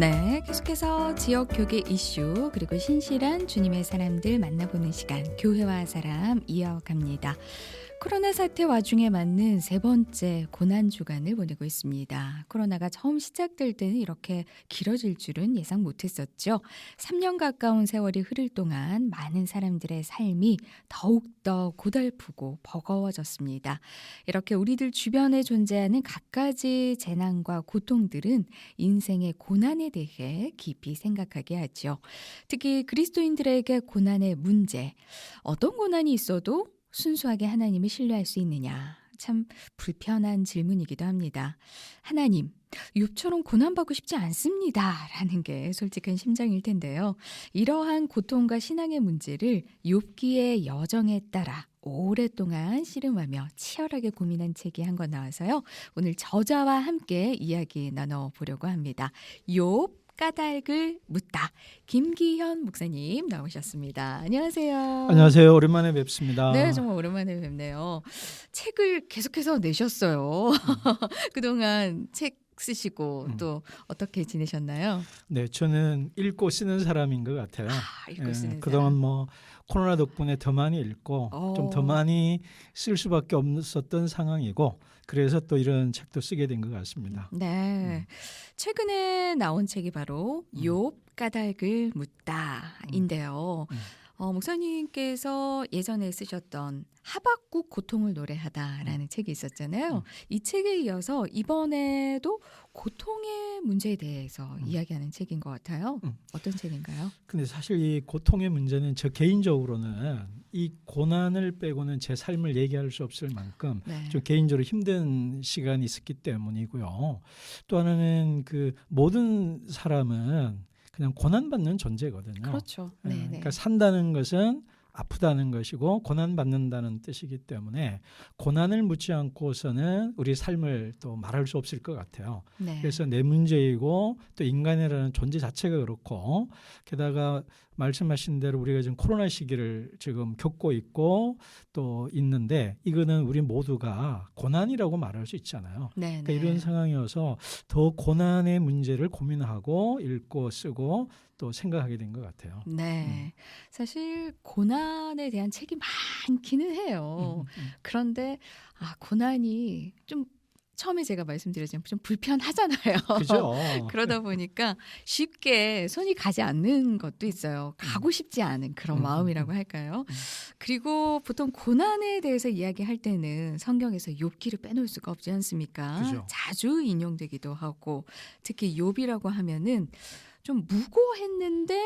네, 계속해서 지역 교계 이슈 그리고 신실한 주님의 사람들 만나보는 시간 교회와 사람 이어갑니다. 코로나 사태 와중에 맞는 세 번째 고난 주간을 보내고 있습니다. 코로나가 처음 시작될 때는 이렇게 길어질 줄은 예상 못했었죠. 3년 가까운 세월이 흐를 동안 많은 사람들의 삶이 더욱더 고달프고 버거워졌습니다. 이렇게 우리들 주변에 존재하는 갖가지 재난과 고통들은 인생의 고난에 대해 깊이 생각하게 하죠. 특히 그리스도인들에게 고난의 문제, 어떤 고난이 있어도 순수하게 하나님을 신뢰할 수 있느냐? 참 불편한 질문이기도 합니다. 하나님, 욥처럼 고난받고 싶지 않습니다. 라는 게 솔직한 심정일 텐데요. 이러한 고통과 신앙의 문제를 욥기의 여정에 따라 오랫동안 씨름하며 치열하게 고민한 책이 한 권 나와서요. 오늘 저자와 함께 이야기 나눠보려고 합니다. 욥 까닭을 묻다. 김기현 목사님 나오셨습니다. 안녕하세요. 안녕하세요. 오랜만에 뵙습니다. 네, 정말 오랜만에 뵙네요. 책을 계속해서 내셨어요. 그동안 책 쓰시고 또 어떻게 지내셨나요? 네, 저는 읽고 쓰는 사람인 것 같아요. 읽고 쓰는 그동안 사람. 뭐 코로나 덕분에 더 많이 읽고 좀 더 많이 쓸 수밖에 없었던 상황이고 그래서 또 이런 책도 쓰게 된 것 같습니다. 네, 최근에 나온 책이 바로 욥 까닭을 묻다인데요. 목사님께서 예전에 쓰셨던 하박국 고통을 노래하다라는 책이 있었잖아요. 이 책에 이어서 이번에도 고통의 문제에 대해서 이야기하는 책인 것 같아요. 어떤 책인가요? 근데 사실 이 고통의 문제는 저 개인적으로는 이 고난을 빼고는 제 삶을 얘기할 수 없을 만큼 네. 좀 개인적으로 힘든 시간이 있었기 때문이고요. 또 하나는 그 모든 사람은 그냥 고난받는 존재거든요. 그렇죠. 네. 네네. 그러니까 산다는 것은 아프다는 것이고 고난받는다는 뜻이기 때문에 고난을 묻지 않고서는 우리 삶을 또 말할 수 없을 것 같아요. 네. 그래서 내 문제이고 또 인간이라는 존재 자체가 그렇고 게다가 말씀하신 대로 우리가 지금 코로나 시기를 지금 겪고 있고 또 있는데 이거는 우리 모두가 고난이라고 말할 수 있잖아요. 네네. 그러니까 이런 상황이어서 더 고난의 문제를 고민하고 읽고 쓰고 또 생각하게 된 것 같아요. 네. 사실 고난에 대한 책이 많기는 해요. 그런데 고난이 좀 처음에 제가 말씀드렸지만 좀 불편하잖아요. 그죠? 그러다 보니까 쉽게 손이 가지 않는 것도 있어요. 가고 싶지 않은 그런 마음이라고 할까요? 그리고 보통 고난에 대해서 이야기할 때는 성경에서 욥기를 빼놓을 수가 없지 않습니까? 그죠. 자주 인용되기도 하고 특히 욥이라고 하면은 좀 무고했는데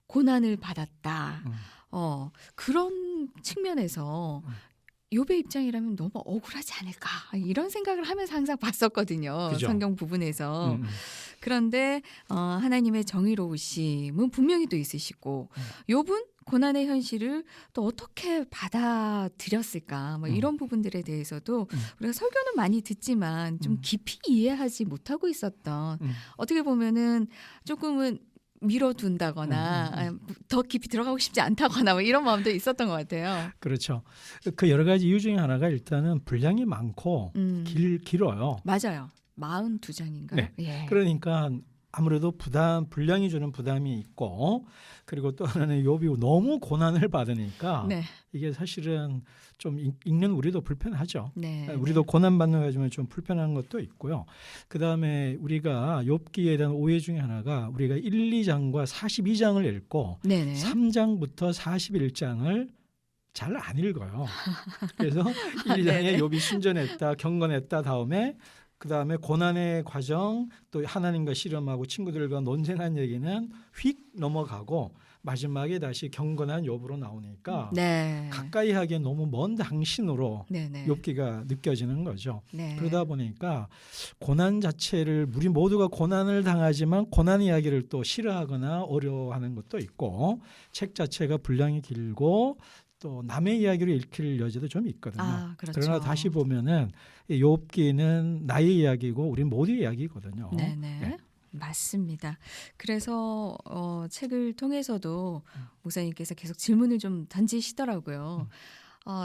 고난을 받았다. 그런 측면에서 욥의 입장이라면 너무 억울하지 않을까 이런 생각을 하면서 항상 봤었거든요. 그죠. 성경 부분에서. 그런데 하나님의 정의로우심은 분명히 또 있으시고 욥은 고난의 현실을 또 어떻게 받아들였을까 뭐 이런 부분들에 대해서도 우리가 설교는 많이 듣지만 좀 깊이 이해하지 못하고 있었던 어떻게 보면은 조금은 미뤄둔다거나 더 깊이 들어가고 싶지 않다거나 뭐 이런 마음도 있었던 것 같아요. 그렇죠. 그 여러 가지 이유 중에 하나가 일단은 분량이 많고 길어요. 맞아요. 42장인가요? 네. 예. 그러니까 아무래도 분량이 주는 부담이 있고 그리고 또 하나는 욥이 너무 고난을 받으니까 네. 이게 사실은 좀 읽는 우리도 불편하죠. 네. 우리도 고난받는 거 가지고 좀 불편한 것도 있고요. 그다음에 우리가 욥기에 대한 오해 중에 하나가 우리가 1, 2장과 42장을 읽고 네네. 3장부터 41장을 잘 안 읽어요. 그래서 1장에 네네. 욥이 순전했다, 경건했다 다음에 그다음에 고난의 과정 또 하나님과 씨름하고 친구들과 논쟁한 얘기는 휙 넘어가고 마지막에 다시 경건한 욥으로 나오니까 네. 가까이 하기에 너무 먼 당신으로 네네. 욥기가 느껴지는 거죠. 네. 그러다 보니까 고난 자체를 우리 모두가 고난을 당하지만 고난 이야기를 또 싫어하거나 어려워하는 것도 있고 책 자체가 분량이 길고 또 남의 이야기로 읽힐 여지도 좀 있거든요. 그렇죠. 그러나 다시 보면은 이 욥기는 나의 이야기고 우리 모두의 이야기거든요. 네네. 네. 맞습니다. 그래서 책을 통해서도 목사님께서 계속 질문을 좀 던지시더라고요.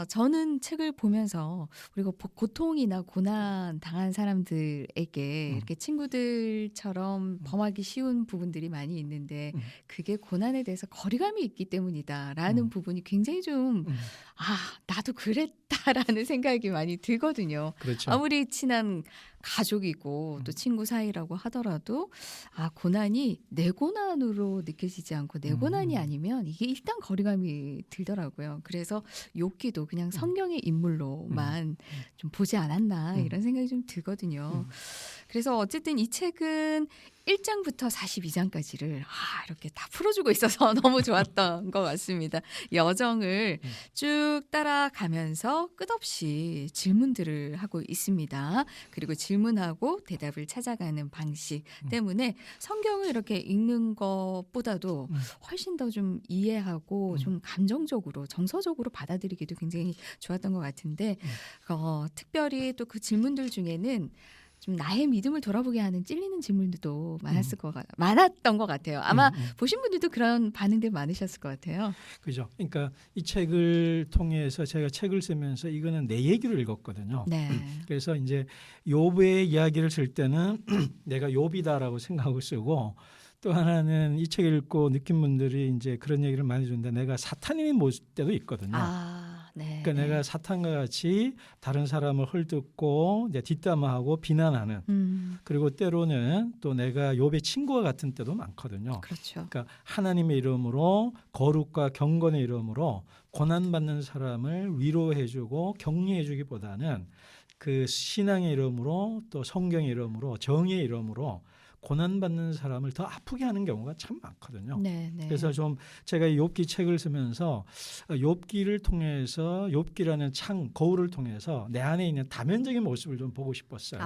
저는 책을 보면서 우리가 고통이나 고난 당한 사람들에게 음. 이렇게 친구들처럼 범하기 쉬운 부분들이 많이 있는데 음. 그게 고난에 대해서 거리감이 있기 때문이다라는 음. 부분이 굉장히 좀 음. 나도 그랬다라는 생각이 많이 들거든요. 그렇죠. 아무리 친한 가족이고 또 친구 사이라고 하더라도 고난이 내 고난으로 느껴지지 않고 내 고난이 아니면 이게 일단 거리감이 들더라고요. 그래서 욥기도 그냥 성경의 인물로만 좀 보지 않았나 이런 생각이 좀 들거든요. 그래서 어쨌든 이 책은 1장부터 42장까지를 이렇게 다 풀어주고 있어서 너무 좋았던 것 같습니다. 여정을 쭉 따라가면서 끝없이 질문들을 하고 있습니다. 그리고 질문하고 대답을 찾아가는 방식 때문에 성경을 이렇게 읽는 것보다도 훨씬 더 좀 이해하고 좀 감정적으로 정서적으로 받아들이기도 굉장히 좋았던 것 같은데 특별히 또 그 질문들 중에는 좀 나의 믿음을 돌아보게 하는 찔리는 질문들도 많았던 것 같아요. 아마 보신 분들도 그런 반응들 많으셨을 것 같아요. 그죠. 그러니까 이 책을 통해서 제가 책을 쓰면서 이거는 내 얘기를 읽었거든요. 네. 그래서 이제 욥의 이야기를 쓸 때는 내가 욥이다라고 생각하고 쓰고 또 하나는 이 책을 읽고 느낀 분들이 이제 그런 얘기를 많이 해주는데 내가 사탄인 모습 때도 있거든요. 네. 그러니까 내가 사탄과 같이 다른 사람을 헐뜯고 이제 뒷담화하고 비난하는 그리고 때로는 또 내가 욥의 친구와 같은 때도 많거든요. 그렇죠. 그러니까 하나님의 이름으로 거룩과 경건의 이름으로 고난받는 사람을 위로해주고 격려해주기보다는 그 신앙의 이름으로 또 성경의 이름으로 정의의 이름으로 고난받는 사람을 더 아프게 하는 경우가 참 많거든요. 네. 그래서 좀 제가 욥기 책을 쓰면서 욥기를 통해서 욥기라는 창 거울을 통해서 내 안에 있는 다면적인 모습을 좀 보고 싶었어요.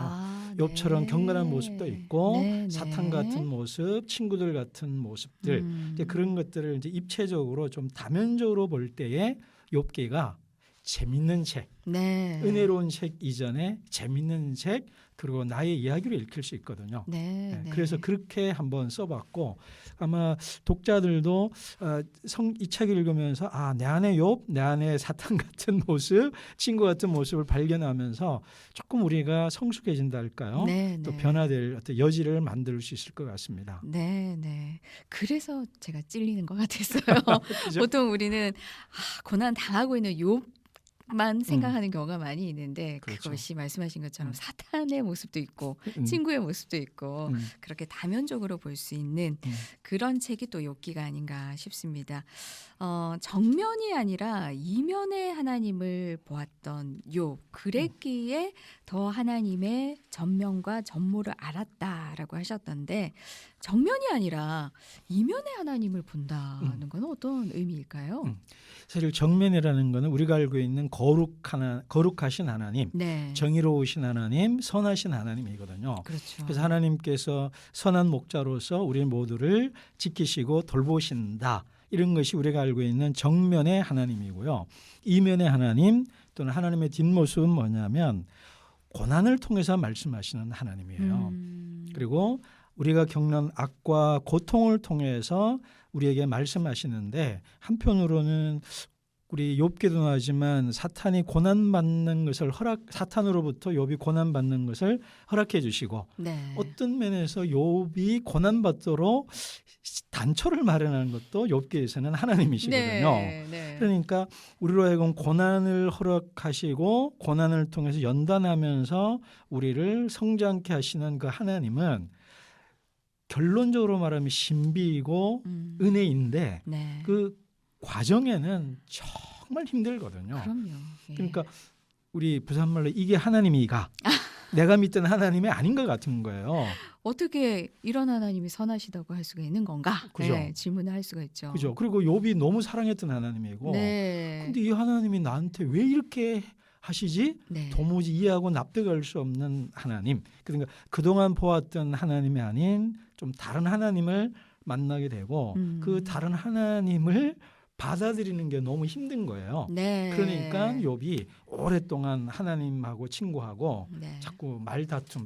욥처럼 경건한 모습도 있고 사탄 같은 모습, 친구들 같은 모습들 이제 그런 것들을 이제 입체적으로 좀 다면적으로 볼 때에 욥기가 재밌는 책, 은혜로운 책 이전에 재밌는 책 그리고 나의 이야기를 읽힐 수 있거든요. 그래서 그렇게 한번 써봤고 아마 독자들도 이 책을 읽으면서 내 안에 욥, 내 안에 사탄 같은 모습, 친구 같은 모습을 발견하면서 조금 우리가 성숙해진다 할까요? 또 변화될 어떤 여지를 만들 수 있을 것 같습니다. 네. 그래서 제가 찔리는 것 같았어요. 보통 우리는 고난 당하고 있는 욥만 생각하는 경우가 많이 있는데 그렇죠. 그것이 말씀하신 것처럼 사탄의 모습도 있고 친구의 모습도 있고 그렇게 다면적으로 볼 수 있는 그런 책이 또 욥기가 아닌가 싶습니다. 정면이 아니라 이면의 하나님을 보았던 욥 그랬기에 더 하나님의 전면과 전모를 알았다라고 하셨던데 정면이 아니라 이면의 하나님을 본다는 건 어떤 의미일까요? 사실 정면이라는 것은 우리가 알고 있는 거룩하신 하나님, 정의로우신 하나님, 선하신 하나님이거든요. 그렇죠. 그래서 하나님께서 선한 목자로서 우리 모두를 지키시고 돌보신다. 이런 것이 우리가 알고 있는 정면의 하나님이고요. 이면의 하나님 또는 하나님의 뒷모습은 뭐냐면 고난을 통해서 말씀하시는 하나님이에요. 그리고 우리가 겪는 악과 고통을 통해서 우리에게 말씀하시는데 한편으로는 우리 욥기도 나지만 사탄이 고난받는 것을 사탄으로부터 욥이 고난받는 것을 허락해 주시고 어떤 면에서 욥이 고난받도록 단초를 마련하는 것도 욥기에서는 하나님이시거든요. 그러니까 우리로 하여금 고난을 허락하시고 고난을 통해서 연단하면서 우리를 성장케 하시는 그 하나님은 결론적으로 말하면 신비이고 은혜인데 그 과정에는 정말 힘들거든요. 그럼요. 그러니까 우리 부산말로 이게 하나님이가 내가 믿던 하나님이 아닌 것 같은 거예요. 어떻게 이런 하나님이 선하시다고 할 수가 있는 건가? 그죠? 질문을 할 수가 있죠. 그죠? 그리고 욥이 너무 사랑했던 하나님이고 근데 이 하나님이 나한테 왜 이렇게 하시지? 도무지 이해하고 납득할 수 없는 하나님. 그러니까 그동안 보았던 하나님이 아닌 좀 다른 하나님을 만나게 되고 그 다른 하나님을 받아들이는 게 너무 힘든 거예요. 네. 그러니까 욥이 오랫동안 하나님하고 친구하고 네. 자꾸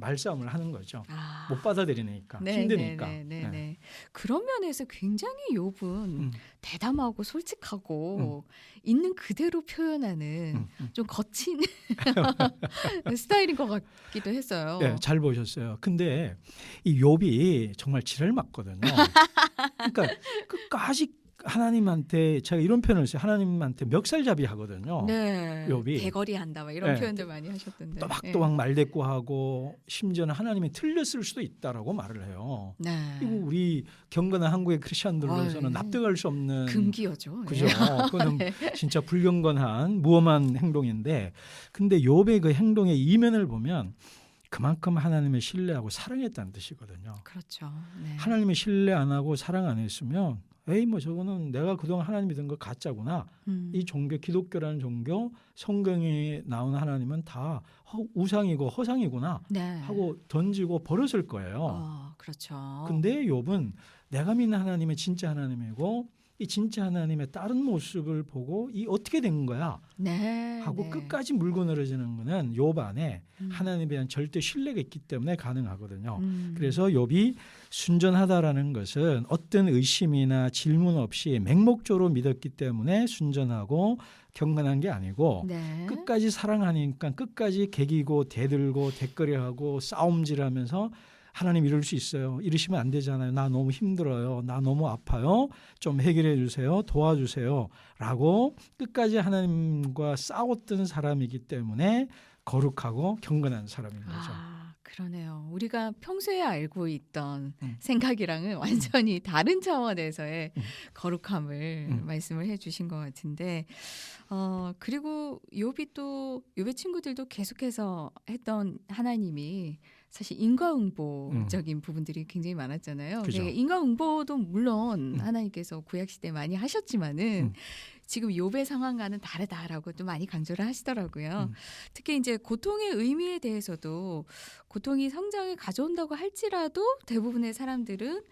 말싸움을 하는 거죠. 아. 못 받아들이니까 네, 힘드니까. 네, 네, 네, 네. 네. 그런 면에서 굉장히 욥은 음, 대담하고 솔직하고 있는 그대로 표현하는 좀 거친 스타일인 것 같기도 했어요. 네, 잘 보셨어요. 근데 이 욥이 정말 지랄 맞거든요. 그러니까 끝까지 하나님한테 제가 이런 표현을 써요. 하나님한테 멱살잡이 하거든요. 네. 욥이. 개거리 한다 막 이런 네. 표현들 많이 하셨던데. 또박또박 말대꾸하고 심지어는 하나님이 틀렸을 수도 있다라고 말을 해요. 네. 이거 우리 경건한 한국의 크리스천들로서는 어이, 납득할 수 없는 금기어죠. 그죠? 예. 그거는 진짜 불경건한 무엄한 행동인데, 근데 욥의 그 행동의 이면을 보면 그만큼 하나님을 신뢰하고 사랑했다는 뜻이거든요. 그렇죠. 네. 하나님을 신뢰 안 하고 사랑 안 했으면 에이 뭐 저거는 내가 그동안 하나님 믿은 거 가짜구나. 이 종교 기독교라는 종교 성경에 나오는 하나님은 다 우상이고 허상이구나 네. 하고 던지고 버렸을 거예요. 그렇죠. 근데 욥은 내가 믿는 하나님이 진짜 하나님이고 이 진짜 하나님의 다른 모습을 보고 이 어떻게 된 거야 네. 하고 네. 끝까지 물고 늘어지는 거는 욥 안에 음. 하나님에 대한 절대 신뢰가 있기 때문에 가능하거든요. 음. 그래서 욥이 순전하다라는 것은 어떤 의심이나 질문 없이 맹목적으로 믿었기 때문에 순전하고 경건한 게 아니고 네. 끝까지 사랑하니까 끝까지 개기고 대들고 대거리하고 싸움질하면서 하나님 이럴 수 있어요. 이러시면 안 되잖아요. 나 너무 힘들어요. 나 너무 아파요. 좀 해결해 주세요. 도와주세요. 라고 끝까지 하나님과 싸웠던 사람이기 때문에 거룩하고 경건한 사람인 거죠. 그러네요. 우리가 평소에 알고 있던 생각이랑은 완전히 다른 차원에서의 거룩함을 말씀을 해주신 것 같은데, 그리고 욥의 친구들도 계속해서 했던 하나님이 사실 인과응보적인 부분들이 굉장히 많았잖아요. 그죠. 인과응보도 물론 하나님께서 구약 시대 많이 하셨지만은 지금 욥의 상황과는 다르다라고 또 많이 강조를 하시더라고요. 특히 이제 고통의 의미에 대해서도 고통이 성장을 가져온다고 할지라도 대부분의 사람들은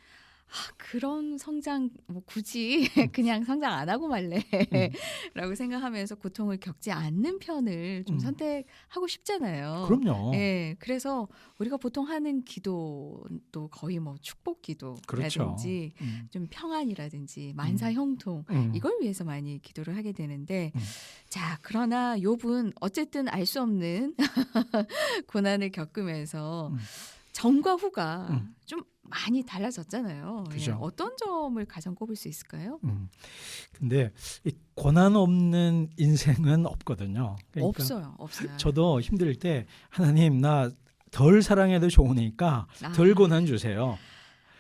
그런 성장 뭐 굳이 그냥 성장 안 하고 말래라고 생각하면서 고통을 겪지 않는 편을 좀 선택하고 싶잖아요. 그럼요. 예, 그래서 우리가 보통 하는 기도도 거의 뭐 축복 기도라든지 그렇죠. 좀 평안이라든지 만사 형통 이걸 위해서 많이 기도를 하게 되는데, 자, 그러나 욥은 어쨌든 알 수 없는 고난을 겪으면서 전과 후가 좀 많이 달라졌잖아요. 그죠. 예, 어떤 점을 가장 꼽을 수 있을까요? 근데 이 고난 없는 인생은 없거든요. 그러니까 없어요. 저도 힘들 때 하나님 나 덜 사랑해도 좋으니까 덜 고난 주세요.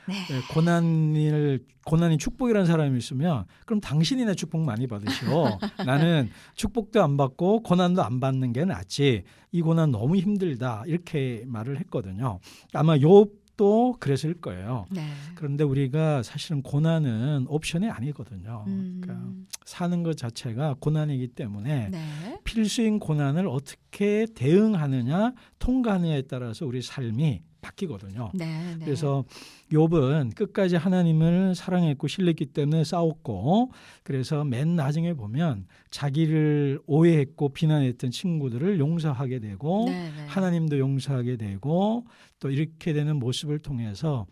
네. 고난이 축복이라는 사람이 있으면 그럼 당신이나 축복 많이 받으시오. 나는 축복도 안 받고 고난도 안 받는 게 낫지. 이 고난 너무 힘들다. 이렇게 말을 했거든요. 아마 욥도 그랬을 거예요. 네. 그런데 우리가 사실은 고난은 옵션이 아니거든요. 그러니까 사는 것 자체가 고난이기 때문에 네. 필수인 고난을 어떻게 대응하느냐, 통과하느냐에 따라서 우리 삶이 바뀌거든요. 네. 그래서 욥은 끝까지 하나님을 사랑했고 신뢰했기 때문에 싸웠고, 그래서 맨 나중에 보면 자기를 오해했고 비난했던 친구들을 용서하게 되고 네. 하나님도 용서하게 되고 또 이렇게 되는 모습을 통해서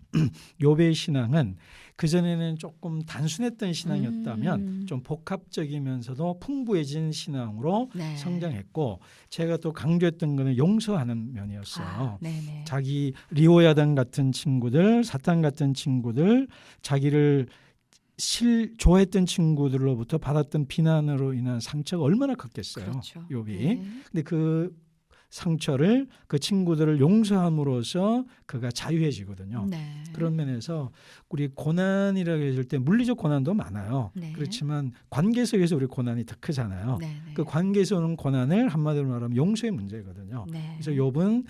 욥의 신앙은 그전에는 조금 단순했던 신앙이었다면 좀 복합적이면서도 풍부해진 신앙으로 네. 성장했고, 제가 또 강조했던 거는 용서하는 면이었어요. 네네. 자기 리오야단 같은 친구들, 사탄 같은 친구들, 자기를 좋아했던 친구들로부터 받았던 비난으로 인한 상처가 얼마나 컸겠어요. 그렇죠. 욥이. 네. 근데 그 상처를 그 친구들을 용서함으로써 그가 자유해지거든요. 네. 그런 면에서 우리 고난이라고 했을 때 물리적 고난도 많아요. 네. 그렇지만 관계 속에서 우리 고난이 더 크잖아요. 네. 그 관계에서 오는 고난을 한마디로 말하면 용서의 문제거든요. 네. 그래서 욥은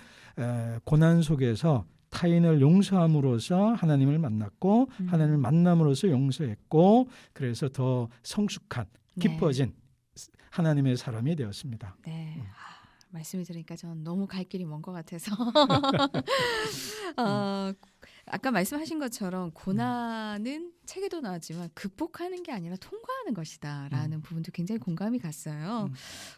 고난 속에서 타인을 용서함으로써 하나님을 만났고 하나님을 만남으로써 용서했고, 그래서 더 성숙한 깊어진 하나님의 사람이 되었습니다. 네. 말씀을 들으니까 전 너무 갈 길이 먼 것 같아서 아까 말씀하신 것처럼 고난은 책에도 나왔지만 극복하는 게 아니라 통과하는 것이다라는 부분도 굉장히 공감이 갔어요.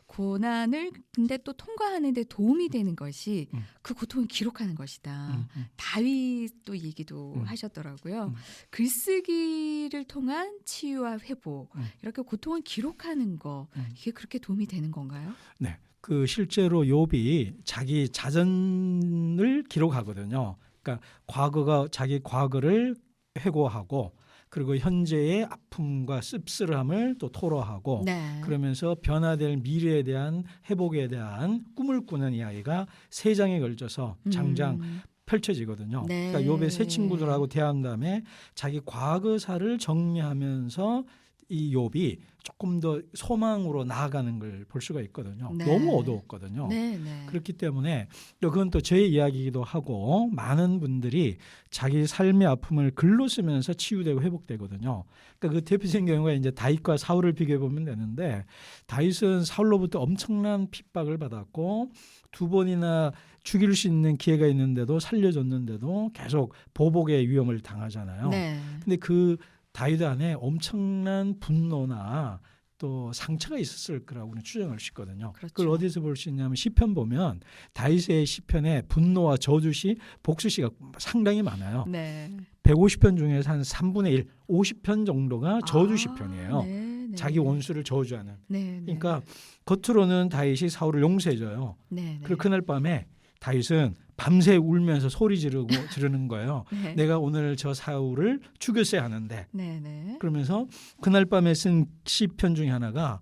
고난을 근데 또 통과하는 데 도움이 되는 것이 그 고통을 기록하는 것이다. 다윗도 얘기도 하셨더라고요. 글쓰기를 통한 치유와 회복, 이렇게 고통을 기록하는 거, 이게 그렇게 도움이 되는 건가요? 네. 그 실제로 욥이 자기 자전을 기록하거든요. 그러니까 자기 과거를 회고하고 그리고 현재의 아픔과 씁쓸함을 또 토로하고 네. 그러면서 변화될 미래에 대한 회복에 대한 꿈을 꾸는 이야기가 3장에 걸쳐서 장장 펼쳐지거든요. 네. 그러니까 욥의 세 친구들하고 대화한 다음에 자기 과거사를 정리하면서 이 욥이 조금 더 소망으로 나아가는 걸 볼 수가 있거든요. 네. 너무 어두웠거든요. 네, 네. 그렇기 때문에 그건 또 제 이야기이기도 하고 많은 분들이 자기 삶의 아픔을 글로 쓰면서 치유되고 회복되거든요. 그러니까 그 대표적인 경우가 이제 다윗과 사울을 비교해 보면 되는데 다윗은 사울로부터 엄청난 핍박을 받았고 2번이나 죽일 수 있는 기회가 있는데도 살려줬는데도 계속 보복의 위험을 당하잖아요. 네. 근데 그 다윗 안에 엄청난 분노나 또 상처가 있었을 거라고 추정할 수 있거든요. 그렇죠. 그걸 어디서 볼 수 있냐면 시편 보면 다윗의 시편에 분노와 저주시, 복수시가 상당히 많아요. 네. 150편 중에서 한 3분의 1, 50편 정도가 저주 시편이에요. 네, 네. 자기 원수를 저주하는. 네, 네. 그러니까 겉으로는 다윗이 사울을 용서해줘요. 네, 네. 그리고 그날 밤에 다윗은 밤새 울면서 소리 지르는 거예요. 네. 내가 오늘 저 사울을 죽였어야 하는데 네, 네. 그러면서 그날 밤에 쓴 시편 중에 하나가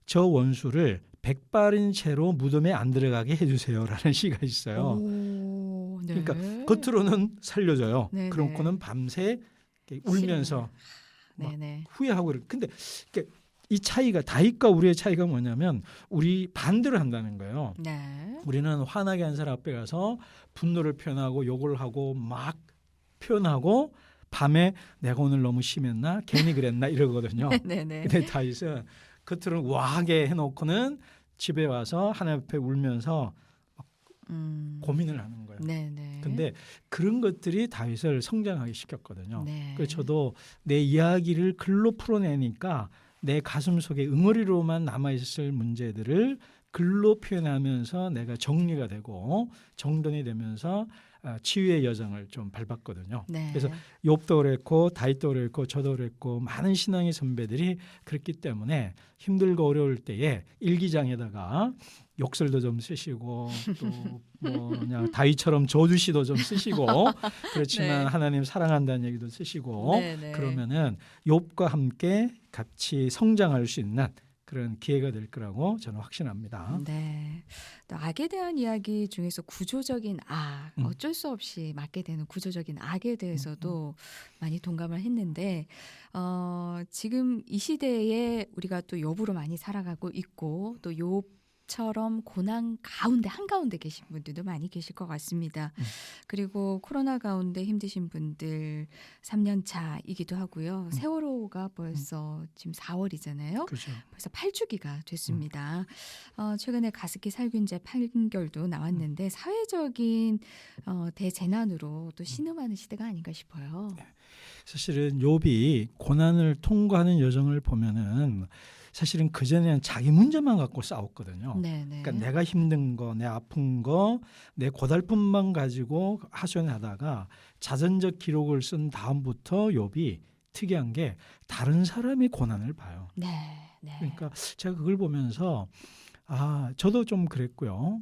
저 원수를 100발인 채로 무덤에 안 들어가게 해주세요라는 시가 있어요. 오, 네. 그러니까 겉으로는 살려줘요. 네, 그러고는 밤새 이렇게 울면서 막 네, 네. 후회하고 근데 이 차이가 다윗과 우리의 차이가 뭐냐면 우리 반대로 한다는 거예요. 네. 우리는 화나게 한 사람 앞에 가서 분노를 표현하고 욕을 하고 막 표현하고 밤에 내가 오늘 너무 심했나 괜히 그랬나 이러거든요. 네, 네. 근데 다윗은 겉으로는 우아하게 해놓고는 집에 와서 하나님 앞에 울면서 고민을 하는 거예요. 네, 네. 근데 그런 것들이 다윗을 성장하게 시켰거든요. 네. 그래서 저도 내 이야기를 글로 풀어내니까 내 가슴 속에 응어리로만 남아있을 문제들을 글로 표현하면서 내가 정리가 되고 정돈이 되면서 치유의 여정을 좀 밟았거든요. 네. 그래서 욥도 그랬고 다윗도 그랬고 저도 그랬고 많은 신앙의 선배들이 그랬기 때문에 힘들고 어려울 때에 일기장에다가 욕설도 좀 쓰시고 또 뭐 그냥 다윗처럼 저주시도 좀 쓰시고 그렇지만 네. 하나님 사랑한다는 얘기도 쓰시고 네, 네. 그러면은 욥과 함께 같이 성장할 수 있는 그런 기회가 될 거라고 저는 확신합니다. 네. 또 악에 대한 이야기 중에서 구조적인 악, 어쩔 수 없이 맞게 되는 구조적인 악에 대해서도 많이 동감을 했는데 지금 이 시대에 우리가 또 욥으로 많이 살아가고 있고 또 욥처럼 고난 가운데 한가운데 계신 분들도 많이 계실 것 같습니다. 그리고 코로나 가운데 힘드신 분들 3년 차이기도 하고요. 세월호가 벌써 지금 4월이잖아요. 그렇죠. 벌써 8주기가 됐습니다. 최근에 가습기 살균제 판결도 나왔는데 사회적인 대재난으로 또 신음하는 시대가 아닌가 싶어요. 사실은 욥이 고난을 통과하는 여정을 보면은 사실은 그전에는 자기 문제만 갖고 싸웠거든요. 네네. 그러니까 내가 힘든 거, 내 아픈 거, 내 고달픔만 가지고 하소연하다가 자전적 기록을 쓴 다음부터 욥이 특이한 게 다른 사람이 고난을 봐요. 네, 네. 그러니까 제가 그걸 보면서 저도 좀 그랬고요.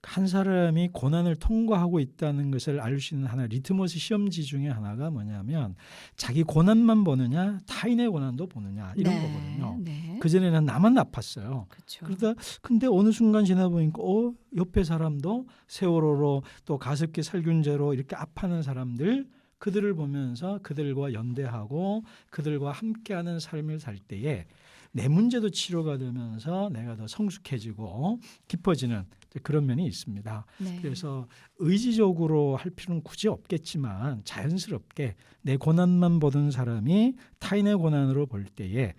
한 사람이 고난을 통과하고 있다는 것을 알 수 있는 하나 리트머스 시험지 중에 하나가 뭐냐면 자기 고난만 보느냐 타인의 고난도 보느냐 이런 네, 거거든요. 네. 그전에는 나만 아팠어요. 그렇죠. 그러다 근데 어느 순간 지나 보니까 옆에 사람도 세월호로 또 가습기 살균제로 이렇게 아파하는 사람들 그들을 보면서 그들과 연대하고 그들과 함께하는 삶을 살 때에 내 문제도 치료가 되면서 내가 더 성숙해지고 깊어지는 그런 면이 있습니다. 네. 그래서 의지적으로 할 필요는 굳이 없겠지만 자연스럽게 내 고난만 보던 사람이 타인의 고난으로 볼 때에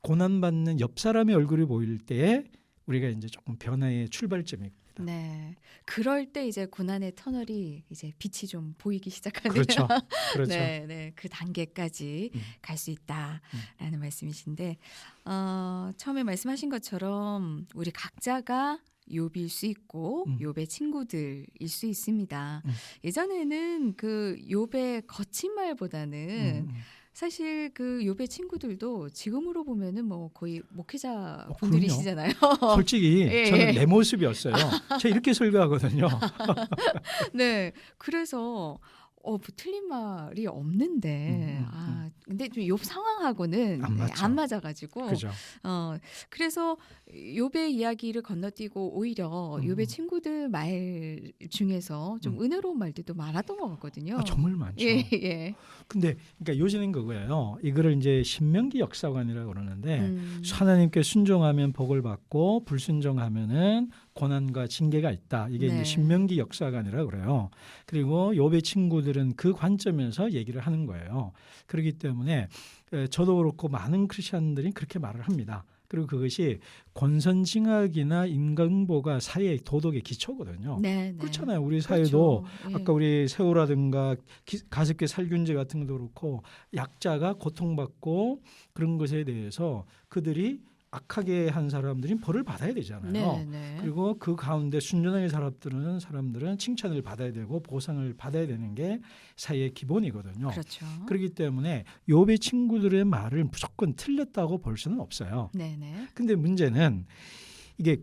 고난받는 옆 사람의 얼굴이 보일 때에 우리가 이제 조금 변화의 출발점입니다. 네. 그럴 때 이제 고난의 터널이 이제 빛이 좀 보이기 시작하네요. 그렇죠. 그렇죠. 네, 네. 그 단계까지 갈 수 있다라는 말씀이신데 처음에 말씀하신 것처럼 우리 각자가 욥일 수 있고 욥의 친구들일 수 있습니다. 예전에는 그 욥의 거친 말보다는 사실 그 욥의 친구들도 지금으로 보면은 뭐 거의 목회자 분들이시잖아요. 솔직히 예, 저는 예. 내 모습이었어요. 제가 이렇게 설교하거든요. 네, 그래서 뭐 틀린 말이 없는데 근데 좀 욥 상황하고는 안 맞죠. 안 맞아가지고 그죠. 그래서 욥의 이야기를 건너뛰고 오히려 욥의 친구들 말 중에서 좀 은혜로운 말들도 많았던 것 같거든요. 정말 많죠. 예, 예. 근데 그러니까 요즘은 그거예요. 이거를 이제 신명기 역사관이라고 그러는데 하나님께 순종하면 복을 받고 불순종하면은 고난과 징계가 있다. 이게 네. 이제 신명기 역사관이라고 그래요. 그리고 욥의 친구들은 그 관점에서 얘기를 하는 거예요. 그렇기 때문에 저도 그렇고 많은 크리스천들이 그렇게 말을 합니다. 그리고 그것이 권선징악이나 인간보가 사회의 도덕의 기초거든요. 네, 네. 그렇잖아요. 우리 사회도 그렇죠. 예. 아까 우리 세월라든가 가습기 살균제 같은 것도 그렇고 약자가 고통받고 그런 것에 대해서 그들이 악하게 한 사람들이 벌을 받아야 되잖아요. 네, 네. 그리고 그 가운데 순전하게 살았던 사람들은 칭찬을 받아야 되고 보상을 받아야 되는 게 사회의 기본이거든요. 그렇죠. 그렇기 때문에 욥의 친구들의 말을 무조건 틀렸다고 볼 수는 없어요. 네, 네. 근데 문제는 이게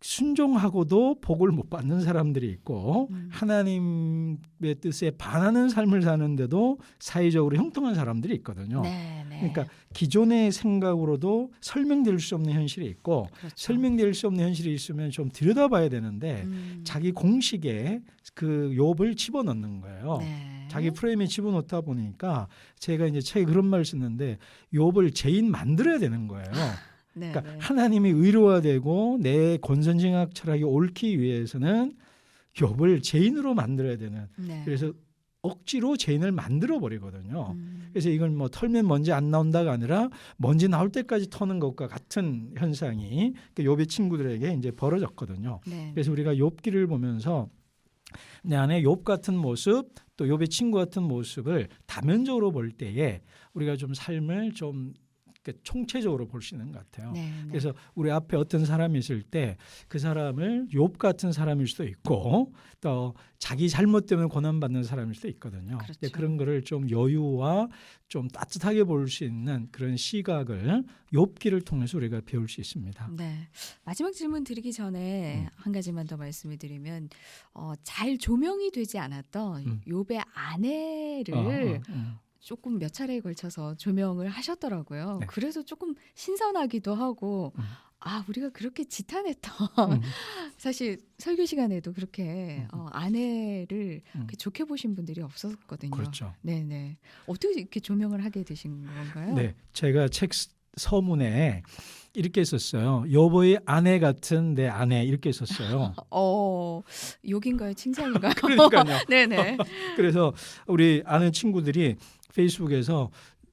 순종하고도 복을 못 받는 사람들이 있고 하나님의 뜻에 반하는 삶을 사는데도 사회적으로 형통한 사람들이 있거든요. 네, 네. 그러니까 기존의 생각으로도 설명될 수 없는 현실이 있고 그렇죠. 설명될 수 없는 현실이 있으면 좀 들여다봐야 되는데 자기 공식에 그 욥을 집어넣는 거예요. 네. 자기 프레임에 집어넣다 보니까 제가 이제 책에 그런 말을 썼는데 욥을 죄인 만들어야 되는 거예요. 네, 그러니까 네. 하나님이 의로화되고 내 권선징악 철학이 옳기 위해서는 욥을 죄인으로 만들어야 되는. 네. 그래서 억지로 죄인을 만들어 버리거든요. 그래서 이건 뭐 털면 먼지 안 나온다가 아니라 먼지 나올 때까지 터는 것과 같은 현상이 욥의 친구들에게 이제 벌어졌거든요. 네. 그래서 우리가 욥기를 보면서 내 안에 욥 같은 모습 또 욥의 친구 같은 모습을 다면적으로 볼 때에 우리가 좀 삶을 좀 총체적으로 볼 수 있는 것 같아요. 네, 네. 그래서 우리 앞에 어떤 사람이 있을 때 그 사람을 욥 같은 사람일 수도 있고 또 자기 잘못 때문에 고난받는 사람일 수도 있거든요. 그렇죠. 그런 거를 좀 여유와 좀 따뜻하게 볼 수 있는 그런 시각을 욥기를 통해서 우리가 배울 수 있습니다. 네. 마지막 질문 드리기 전에 한 가지만 더 말씀을 드리면 잘 조명이 되지 않았던 욥의 아내를 조금 몇 차례에 걸쳐서 조명을 하셨더라고요. 네. 그래서 조금 신선하기도 하고 우리가 그렇게 지탄했던 사실 설교 시간에도 그렇게 아내를 그렇게 좋게 보신 분들이 없었거든요. 그렇죠. 네네. 어떻게 이렇게 조명을 하게 되신 건가요? 네, 제가 책 서문에 이렇게 썼어요. 여보의 아내 같은 내 아내 이렇게 썼어요. 욕인가요? 칭찬인가요? 그러니까요. 네네. 그래서 우리 아는 친구들이 페이스북에서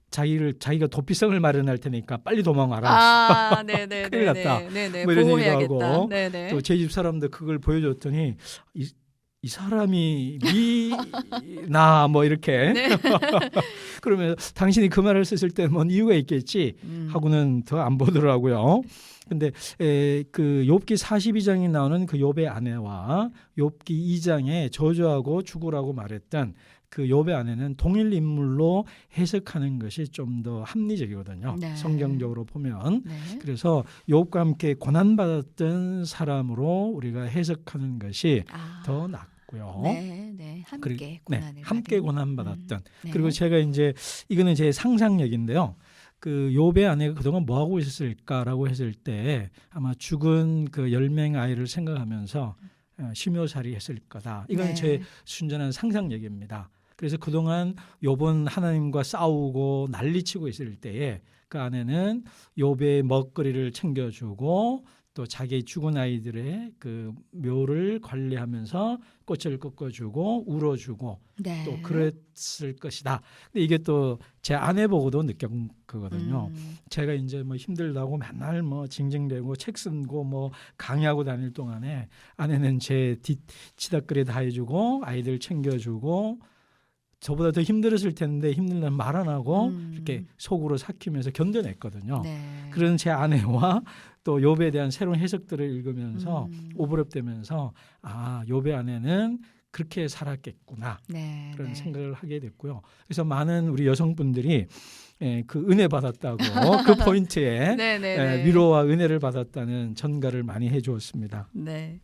자기가 도피성을 마련할 테니까 빨리 도망와라. 네네. 큰일 났다. 네네. 뭐 이런 얘기도 보호해야겠다. 하고 네네. 또 제 집 사람들 그걸 보여줬더니 이 사람이 미나 뭐 이렇게 네. 그러면 당신이 그 말을 썼을 때 뭔 이유가 있겠지 하고는 더 안 보더라고요. 근데 그 욥기 42장에 나오는 그 욥의 아내와 욥기 2장에 저주하고 죽으라고 말했던 그 욥의 아내는 동일 인물로 해석하는 것이 좀 더 합리적이거든요. 네. 성경적으로 보면. 네. 그래서 욥과 함께 고난받았던 사람으로 우리가 해석하는 것이 더 낫고요. 네. 함께 고난을 함께 받은. 고난받았던. 네. 그리고 제가 이제 이거는 제 상상력인데요. 그 욥의 아내가 그동안 뭐 하고 있었을까라고 했을 때 아마 죽은 그 10명 아이를 생각하면서 심요살이 했을 거다. 이건 네. 제 순전한 상상력입니다. 그래서 그동안 욥은 하나님과 싸우고 난리치고 있을 때에 그 아내는 욥의 먹거리를 챙겨주고 또 자기 죽은 아이들의 그 묘를 관리하면서 꽃을 꺾어주고 울어주고 네. 또 그랬을 것이다. 근데 이게 또 제 아내 보고도 느낀 거거든요. 제가 이제 뭐 힘들다고 맨날 뭐 징징대고 책 쓰고 뭐 강의하고 다닐 동안에 아내는 제 치닥거리 다 해주고 아이들 챙겨주고 저보다 더 힘들었을 텐데 힘들면 말 안 하고 이렇게 속으로 삭히면서 견뎌냈거든요. 네. 그런 제 아내와 또 욥에 대한 새로운 해석들을 읽으면서 오버랩되면서 아, 욥의 아내는 그렇게 살았겠구나. 네. 그런 네. 생각을 하게 됐고요. 그래서 많은 우리 여성분들이 그 은혜 받았다고 그 포인트에 네, 네, 네. 위로와 은혜를 받았다는 전가를 많이 해주었습니다. 네.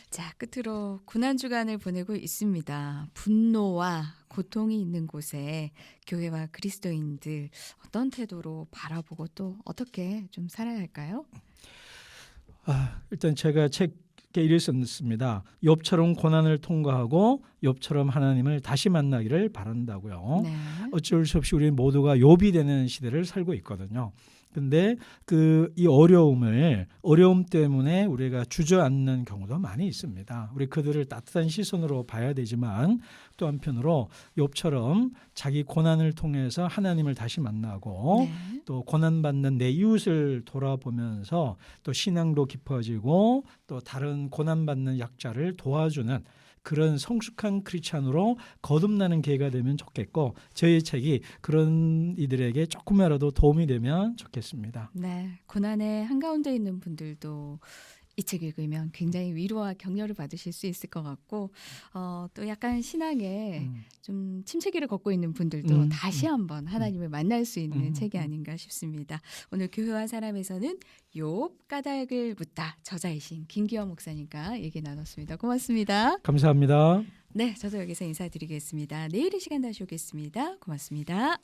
자, 끝으로 고난 주간을 보내고 있습니다. 분노와 고통이 있는 곳에 교회와 그리스도인들 어떤 태도로 바라보고 또 어떻게 좀 살아야 할까요? 일단 제가 책에 이를 썼습니다. 욥처럼 고난을 통과하고 욥처럼 하나님을 다시 만나기를 바란다고요. 네. 어쩔 수 없이 우리 모두가 욥이 되는 시대를 살고 있거든요. 근데 이 어려움 때문에 우리가 주저앉는 경우도 많이 있습니다. 우리 그들을 따뜻한 시선으로 봐야 되지만 또 한편으로 욥처럼 자기 고난을 통해서 하나님을 다시 만나고 네. 또 고난받는 내 이웃을 돌아보면서 또 신앙도 깊어지고 또 다른 고난받는 약자를 도와주는 그런 성숙한 크리스찬으로 거듭나는 계기가 되면 좋겠고 저희 책이 그런 이들에게 조금이라도 도움이 되면 좋겠습니다. 네. 고난의 한가운데 있는 분들도 이 책 읽으면 굉장히 위로와 격려를 받으실 수 있을 것 같고 또 약간 신앙에 좀 침체기를 걷고 있는 분들도 다시 한번 하나님을 만날 수 있는 책이 아닌가 싶습니다. 오늘 교회와 사람에서는 욥 까닭을 묻다 저자이신 김기현 목사님과 얘기 나눴습니다. 고맙습니다. 감사합니다. 네, 저도 여기서 인사드리겠습니다. 내일 이 시간 다시 오겠습니다. 고맙습니다.